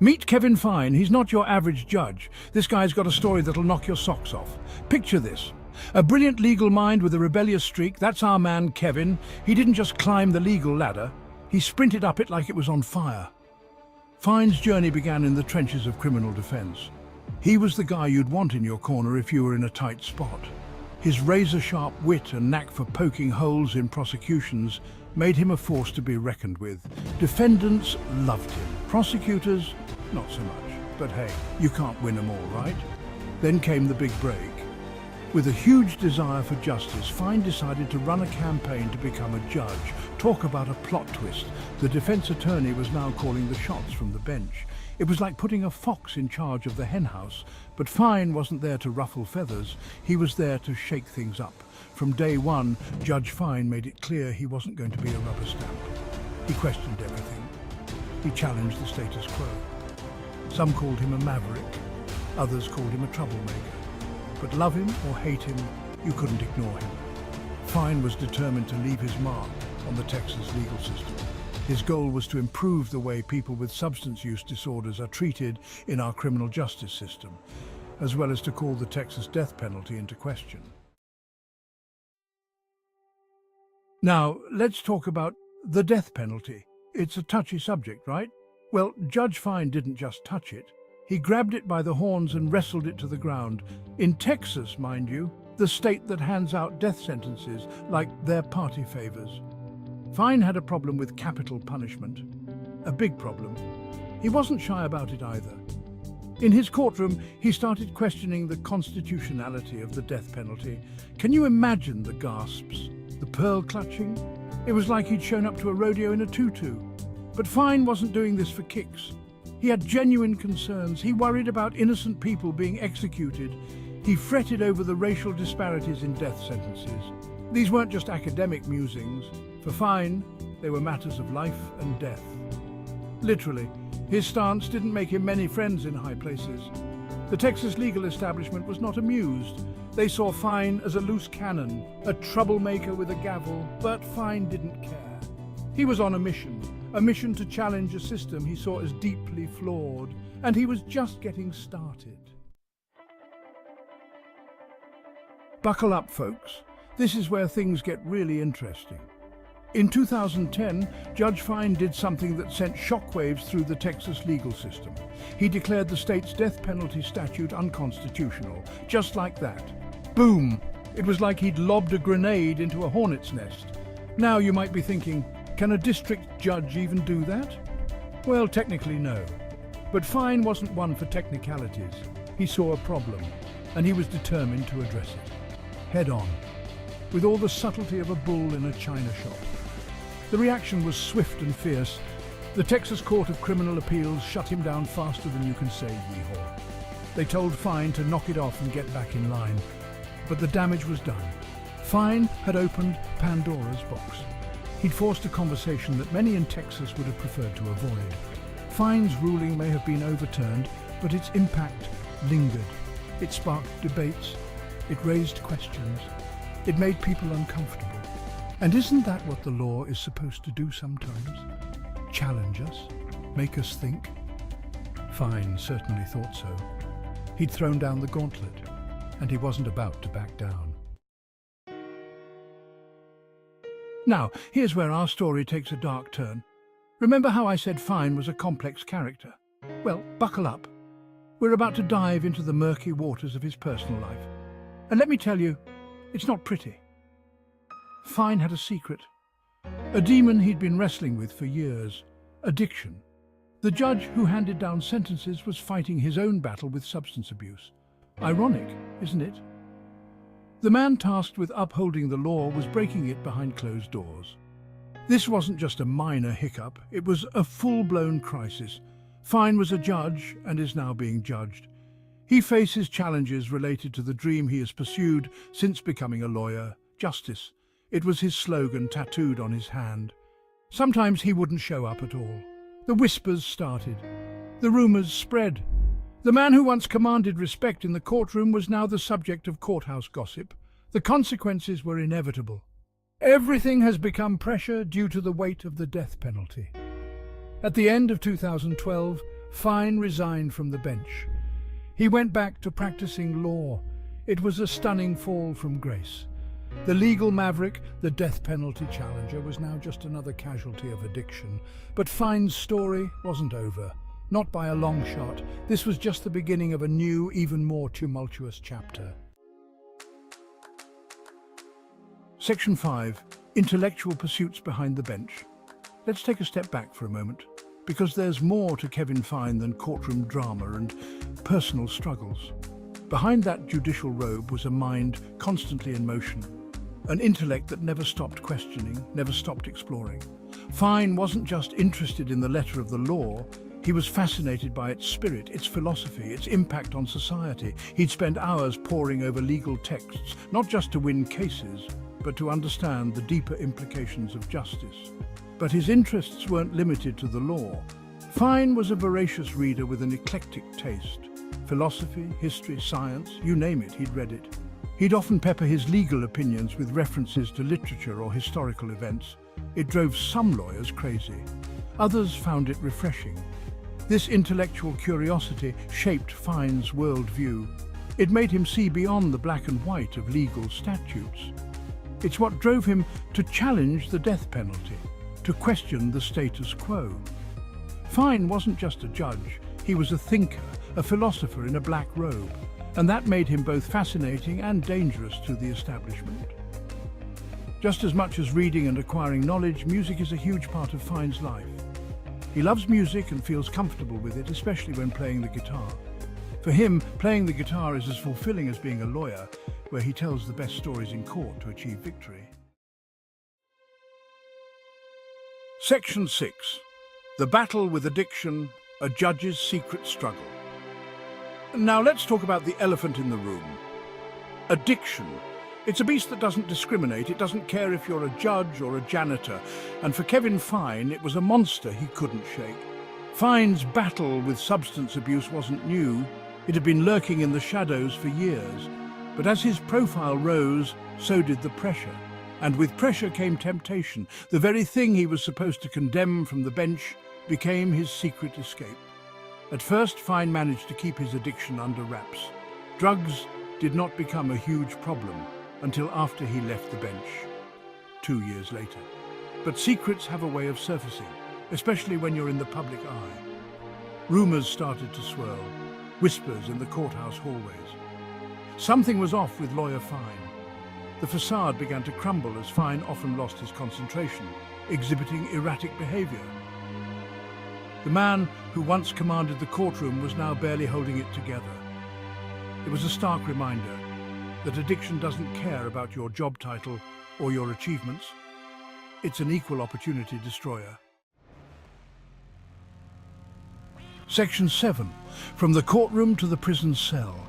Meet Kevin Fine. He's not your average judge. This guy's got a story that'll knock your socks off. Picture this. A brilliant legal mind with a rebellious streak. That's our man, Kevin. He didn't just climb the legal ladder. He sprinted up it like it was on fire. Fine's journey began in the trenches of criminal defense. He was the guy you'd want in your corner if you were in a tight spot. His razor-sharp wit and knack for poking holes in prosecutions made him a force to be reckoned with. Defendants loved him. Prosecutors, not so much. But hey, you can't win them all, right? Then came the big break. With a huge desire for justice, Fine decided to run a campaign to become a judge. Talk about a plot twist. The defense attorney was now calling the shots from the bench. It was like putting a fox in charge of the henhouse, but Fine wasn't there to ruffle feathers. He was there to shake things up. From day one, Judge Fine made it clear he wasn't going to be a rubber stamp. He questioned everything. He challenged the status quo. Some called him a maverick, others called him a troublemaker. But love him or hate him, you couldn't ignore him. Fine was determined to leave his mark on the Texas legal system. His goal was to improve the way people with substance use disorders are treated in our criminal justice system, as well as to call the Texas death penalty into question. Now, let's talk about the death penalty. It's a touchy subject, right? Well, Judge Fine didn't just touch it. He grabbed it by the horns and wrestled it to the ground. In Texas, mind you, the state that hands out death sentences like their party favors. Fine had a problem with capital punishment. A big problem. He wasn't shy about it either. In his courtroom, he started questioning the constitutionality of the death penalty. Can you imagine the gasps, the pearl clutching? It was like he'd shown up to a rodeo in a tutu. But Fine wasn't doing this for kicks. He had genuine concerns. He worried about innocent people being executed. He fretted over the racial disparities in death sentences. These weren't just academic musings. For Fine, they were matters of life and death. Literally, his stance didn't make him many friends in high places. The Texas legal establishment was not amused. They saw Fine as a loose cannon, a troublemaker with a gavel, but Fine didn't care. He was on a mission to challenge a system he saw as deeply flawed, and he was just getting started. Buckle up, folks. This is where things get really interesting. In 2010, Judge Fine did something that sent shockwaves through the Texas legal system. He declared the state's death penalty statute unconstitutional, just like that. Boom! It was like he'd lobbed a grenade into a hornet's nest. Now you might be thinking, can a district judge even do that? Well, technically no. But Fine wasn't one for technicalities. He saw a problem, and he was determined to address it. Head on, with all the subtlety of a bull in a china shop. The reaction was swift and fierce. The Texas Court of Criminal Appeals shut him down faster than you can say yeehaw. They told Fine to knock it off and get back in line. But the damage was done. Fine had opened Pandora's box. He'd forced a conversation that many in Texas would have preferred to avoid. Fine's ruling may have been overturned, but its impact lingered. It sparked debates. It raised questions. It made people uncomfortable. And isn't that what the law is supposed to do sometimes? Challenge us, make us think? Fine certainly thought so. He'd thrown down the gauntlet, and he wasn't about to back down. Now, here's where our story takes a dark turn. Remember how I said Fine was a complex character? Well, buckle up. We're about to dive into the murky waters of his personal life. And let me tell you, it's not pretty. Fine had a secret. A demon he'd been wrestling with for years. Addiction. The judge who handed down sentences was fighting his own battle with substance abuse. Ironic, isn't it? The man tasked with upholding the law was breaking it behind closed doors. This wasn't just a minor hiccup, it was a full-blown crisis. Fine was a judge and is now being judged. He faces challenges related to the dream he has pursued since becoming a lawyer, justice. It was his slogan tattooed on his hand. Sometimes he wouldn't show up at all. The whispers started. The rumors spread. The man who once commanded respect in the courtroom was now the subject of courthouse gossip. The consequences were inevitable. Everything has become pressure due to the weight of the death penalty. At the end of 2012, Fine resigned from the bench. He went back to practicing law. It was a stunning fall from grace. The legal maverick, the death penalty challenger, was now just another casualty of addiction. But Fine's story wasn't over. Not by a long shot. This was just the beginning of a new, even more tumultuous chapter. Section 5. Intellectual pursuits behind the bench. Let's take a step back for a moment, because there's more to Kevin Fine than courtroom drama and personal struggles. Behind that judicial robe was a mind constantly in motion, an intellect that never stopped questioning, never stopped exploring. Fine wasn't just interested in the letter of the law, he was fascinated by its spirit, its philosophy, its impact on society. He'd spend hours poring over legal texts, not just to win cases, but to understand the deeper implications of justice. But his interests weren't limited to the law. Fine was a voracious reader with an eclectic taste. Philosophy, history, science, you name it, he'd read it. He'd often pepper his legal opinions with references to literature or historical events. It drove some lawyers crazy. Others found it refreshing. This intellectual curiosity shaped Fine's worldview. It made him see beyond the black and white of legal statutes. It's what drove him to challenge the death penalty, to question the status quo. Fine wasn't just a judge, he was a thinker, a philosopher in a black robe, and that made him both fascinating and dangerous to the establishment. Just as much as reading and acquiring knowledge, music is a huge part of Fine's life. He loves music and feels comfortable with it, especially when playing the guitar. For him, playing the guitar is as fulfilling as being a lawyer, where he tells the best stories in court to achieve victory. Section 6. The battle with addiction, a judge's secret struggle. Now let's talk about the elephant in the room. Addiction. It's a beast that doesn't discriminate. It doesn't care if you're a judge or a janitor. And for Kevin Fine, it was a monster he couldn't shake. Fine's battle with substance abuse wasn't new. It had been lurking in the shadows for years. But as his profile rose, so did the pressure. And with pressure came temptation. The very thing he was supposed to condemn from the bench became his secret escape. At first, Fine managed to keep his addiction under wraps. Drugs did not become a huge problem until after he left the bench, 2 years later. But secrets have a way of surfacing, especially when you're in the public eye. Rumors started to swirl, whispers in the courthouse hallways. Something was off with lawyer Fine. The facade began to crumble as Fine often lost his concentration, exhibiting erratic behavior. The man who once commanded the courtroom was now barely holding it together. It was a stark reminder that addiction doesn't care about your job title or your achievements. It's an equal opportunity destroyer. Section 7. From the courtroom to the prison cell.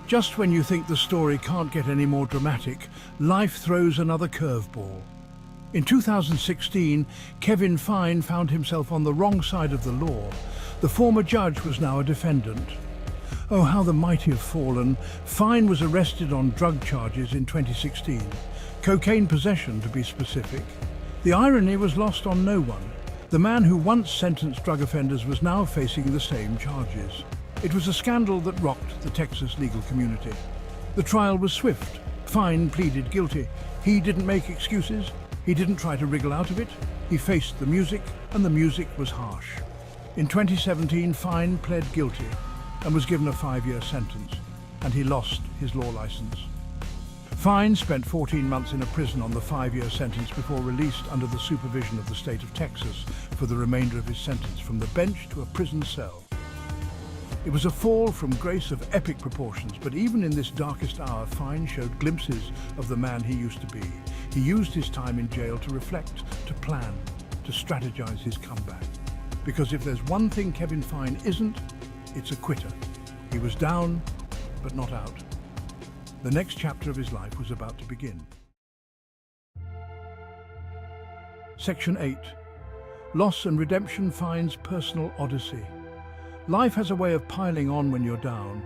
Just when you think the story can't get any more dramatic, life throws another curveball. In 2016, Kevin Fine found himself on the wrong side of the law. The former judge was now a defendant. Oh, how the mighty have fallen. Fine was arrested on drug charges in 2016. Cocaine possession, to be specific. The irony was lost on no one. The man who once sentenced drug offenders was now facing the same charges. It was a scandal that rocked the Texas legal community. The trial was swift. Fine pleaded guilty. He didn't make excuses. He didn't try to wriggle out of it. He faced the music, and the music was harsh. In 2017, Fine pled guilty and was given a 5-year sentence, and he lost his law license. Fine spent 14 months in a prison on the 5-year sentence before released under the supervision of the state of Texas for the remainder of his sentence, from the bench to a prison cell. It was a fall from grace of epic proportions, but even in this darkest hour, Fine showed glimpses of the man he used to be. He used his time in jail to reflect, to plan, to strategize his comeback. Because if there's one thing Kevin Fine isn't, it's a quitter. He was down, but not out. The next chapter of his life was about to begin. Section 8. Loss and redemption. Fine's personal odyssey. Life has a way of piling on when you're down,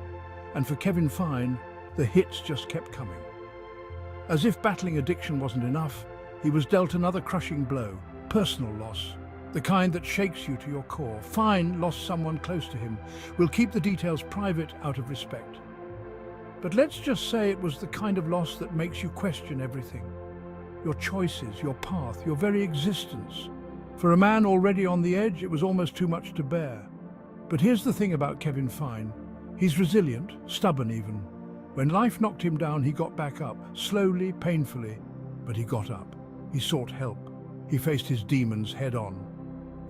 and for Kevin Fine, the hits just kept coming. As if battling addiction wasn't enough, he was dealt another crushing blow, personal loss. the kind that shakes you to your core. Fine lost someone close to him. We'll keep the details private out of respect. But let's just say it was the kind of loss that makes you question everything. Your choices, your path, your very existence. For a man already on the edge, it was almost too much to bear. But here's the thing about Kevin Fine. He's resilient, stubborn even. When life knocked him down, he got back up, slowly, painfully, but he got up. He sought help. He faced his demons head on.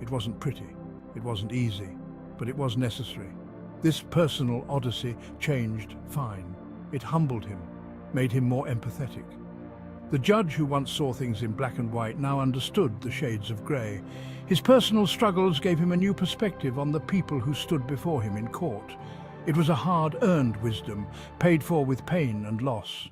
It wasn't pretty, it wasn't easy, but it was necessary. This personal odyssey changed Fine. It humbled him, made him more empathetic. The judge who once saw things in black and white now understood the shades of grey. His personal struggles gave him a new perspective on the people who stood before him in court. It was a hard-earned wisdom, paid for with pain and loss.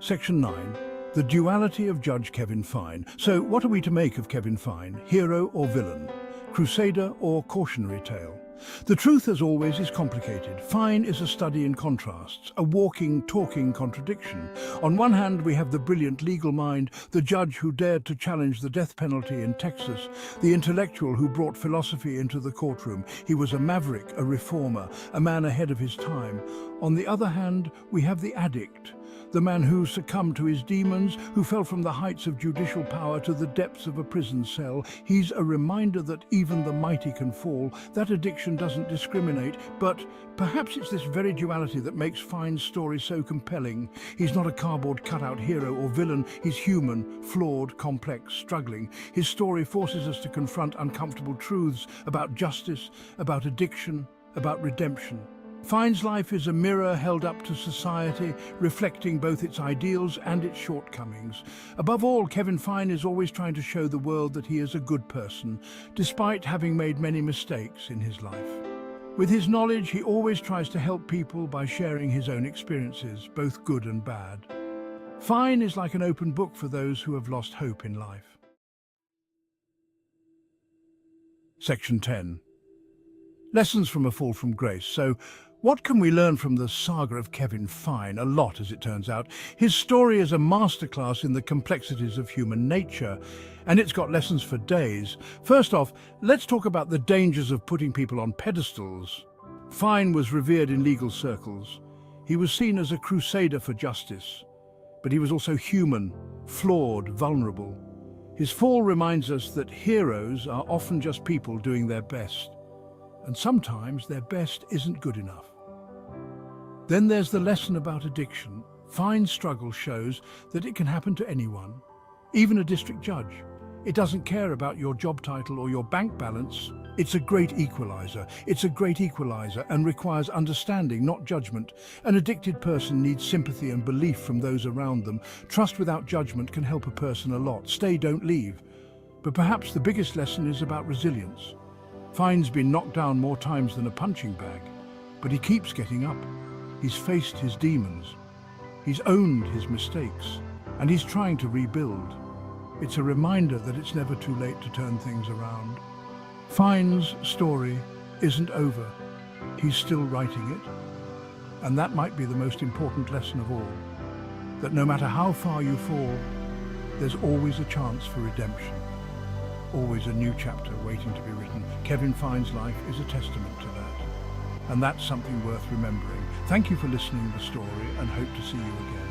Section 9. The duality of Judge Kevin Fine. So, what are we to make of Kevin Fine? Hero or villain? Crusader or cautionary tale? The truth, as always, is complicated. Fine is a study in contrasts, a walking, talking contradiction. On one hand, we have the brilliant legal mind, the judge who dared to challenge the death penalty in Texas, the intellectual who brought philosophy into the courtroom. He was a maverick, a reformer, a man ahead of his time. On the other hand, we have the addict, the man who succumbed to his demons, who fell from the heights of judicial power to the depths of a prison cell. He's a reminder that even the mighty can fall. That addiction doesn't discriminate, but perhaps it's this very duality that makes Fine's story so compelling. He's not a cardboard cutout hero or villain. He's human, flawed, complex, struggling. His story forces us to confront uncomfortable truths about justice, about addiction, about redemption. Fine's life is a mirror held up to society, reflecting both its ideals and its shortcomings. Above all, Kevin Fine is always trying to show the world that he is a good person, despite having made many mistakes in his life. With his knowledge, he always tries to help people by sharing his own experiences, both good and bad. Fine is like an open book for those who have lost hope in life. Section 10. Lessons from a fall from grace. So, what can we learn from the saga of Kevin Fine? A lot, as it turns out. His story is a masterclass in the complexities of human nature, and it's got lessons for days. First off, let's talk about the dangers of putting people on pedestals. Fine was revered in legal circles. He was seen as a crusader for justice, but he was also human, flawed, vulnerable. His fall reminds us that heroes are often just people doing their best. And sometimes their best isn't good enough. Then there's the lesson about addiction. Fine's struggle shows that it can happen to anyone, even a district judge. It doesn't care about your job title or your bank balance. It's a great equalizer. It's a great equalizer and requires understanding, not judgment. An addicted person needs sympathy and belief from those around them. Trust without judgment can help a person a lot. Stay, don't leave. But perhaps the biggest lesson is about resilience. Fine's been knocked down more times than a punching bag, but he keeps getting up. He's faced his demons. He's owned his mistakes, and he's trying to rebuild. It's a reminder that it's never too late to turn things around. Fine's story isn't over. He's still writing it, and that might be the most important lesson of all, that no matter how far you fall, there's always a chance for redemption. Always a new chapter waiting to be written. Kevin Fine's life is a testament to that. And that's something worth remembering. Thank you for listening to the story and hope to see you again.